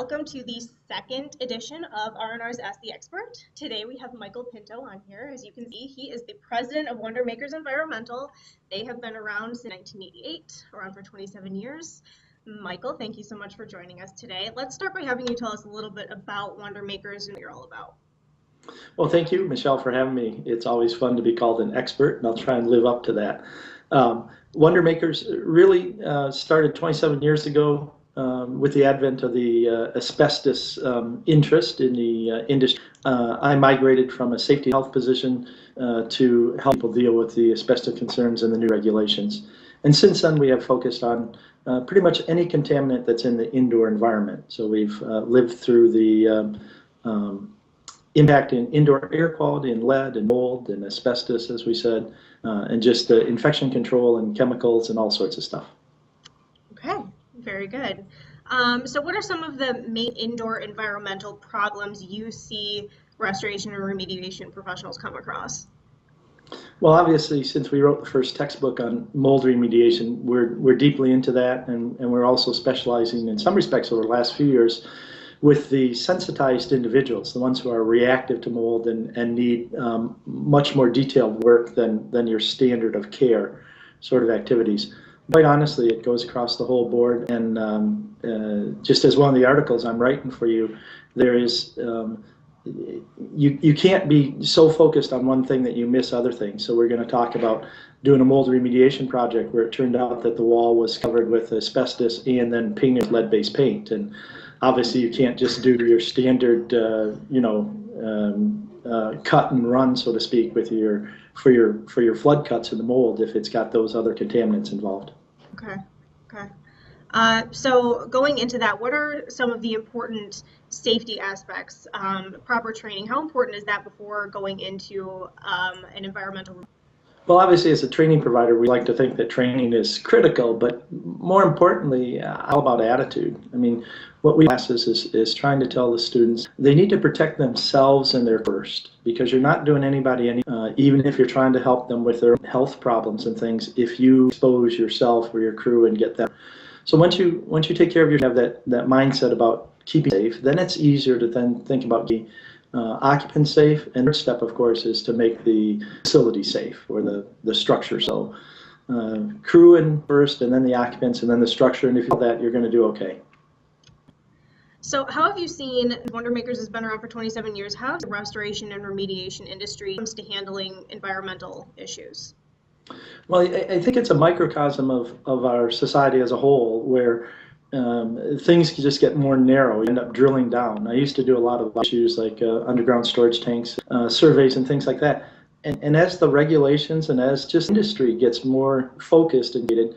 welcome to the second edition of R&R's Ask the Expert. Today we have Michael Pinto on here. As you can see, he is the president of Wonder Makers Environmental. They have been around since 1988, around for 27 years. Michael, thank you so much for joining us today. Let's start by having you tell us a little bit about Wonder Makers and what you're all about. Well, thank you, Michelle, for having me. It's always fun to be called an expert, and I'll try and live up to that. Wonder Makers really started 27 years ago with the advent of the asbestos interest in the industry. I migrated from a safety health position to help people deal with the asbestos concerns and the new regulations. And since then, we have focused on pretty much any contaminant that's in the indoor environment. So we've lived through the impact in indoor air quality and lead and mold and asbestos, as we said, and just the infection control and chemicals and all sorts of stuff. Okay, very good. So what are some of the main indoor environmental problems you see restoration and remediation professionals come across? Well, obviously, since we wrote the first textbook on mold remediation, we're deeply into that, and we're also specializing in some respects over the last few years with the sensitized individuals, the ones who are reactive to mold and need much more detailed work than your standard of care sort of activities. Quite honestly, it goes across the whole board, and just as one of the articles I'm writing for you, there is you can't be so focused on one thing that you miss other things. So we're going to talk about doing a mold remediation project where it turned out that the wall was covered with asbestos and then painted with lead-based paint. And obviously, you can't just do your standard, cut and run, so to speak, with for your flood cuts in the mold if it's got those other contaminants involved. Okay. So going into that, what are some of the important safety aspects, proper training? How important is that before going into an environmental? Well, obviously, as a training provider, we like to think that training is critical, but more importantly, how about attitude? I mean, what we classes is trying to tell the students they need to protect themselves and their first, because you're not doing anybody any, even if you're trying to help them with their health problems and things, if you expose yourself or your crew and get them. So once you take care of you have that mindset about keeping safe, then it's easier to then think about the occupants safe, and the third step, of course, is to make the facility safe, or the structure. So crew in first, and then the occupants, and then the structure, and if you do that, you're going to do okay. So how have you seen, Wonder Makers has been around for 27 years, how has the restoration and remediation industry comes to handling environmental issues? Well, I think it's a microcosm of our society as a whole, where things just get more narrow. You end up drilling down. I used to do a lot of issues like underground storage tanks, surveys and things like that. And as the regulations and as just industry gets more focused and gated,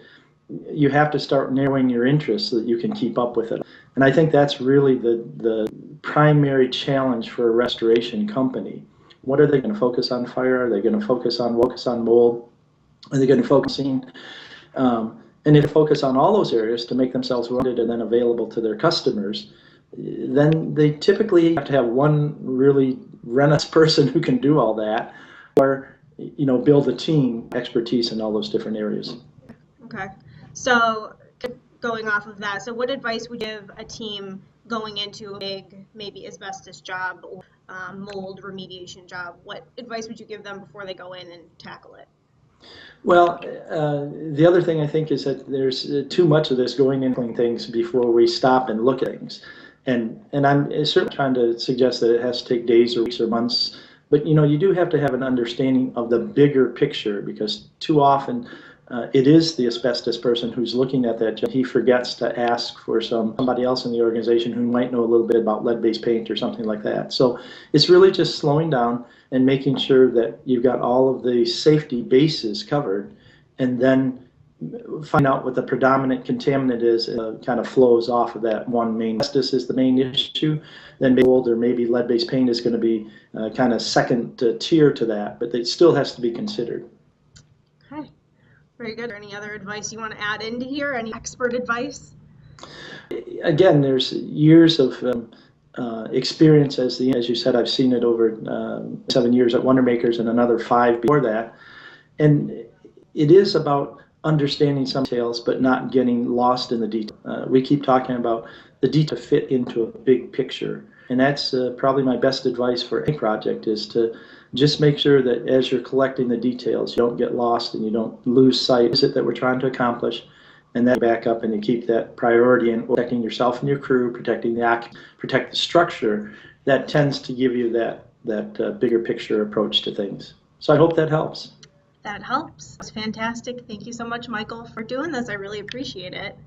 you have to start narrowing your interests so that you can keep up with it. And I think that's really the primary challenge for a restoration company. What are they going to focus on? Fire? Are they going to focus on mold? Are they going to focus on and if they focus on all those areas to make themselves wanted and then available to their customers, then they typically have to have one really renaissance person who can do all that, or build a team expertise in all those different areas. Okay, so going off of that, so what advice would you give a team going into a big, maybe asbestos job or mold remediation job? What advice would you give them before they go in and tackle it? Well, the other thing I think is that there's too much of this going into things before we stop and look at things. And I'm certainly trying to suggest that it has to take days or weeks or months. But, you do have to have an understanding of the bigger picture, because too often it is the asbestos person who's looking at that job. He forgets to ask for somebody else in the organization who might know a little bit about lead-based paint or something like that. So it's really just slowing down and making sure that you've got all of the safety bases covered, and then find out what the predominant contaminant is, kind of flows off of that one main. Asbestos is the main issue, then mold or maybe lead-based paint is going to be kind of second tier to that, but it still has to be considered. Okay, very good. Any other advice you want to add into here? Any expert advice? Again, there's years of experience, as you said. I've seen it over 7 years at Wonder Makers and another 5 before that, and it is about understanding some details but not getting lost in the detail. We keep talking about the detail to fit into a big picture. And that's probably my best advice for any project, is to just make sure that as you're collecting the details, you don't get lost and you don't lose sight of it that we're trying to accomplish. And then back up and you keep that priority in protecting yourself and your crew, protecting protect the structure. That tends to give you that bigger picture approach to things. So I hope that helps. That helps. It's fantastic. Thank you so much, Michael, for doing this. I really appreciate it.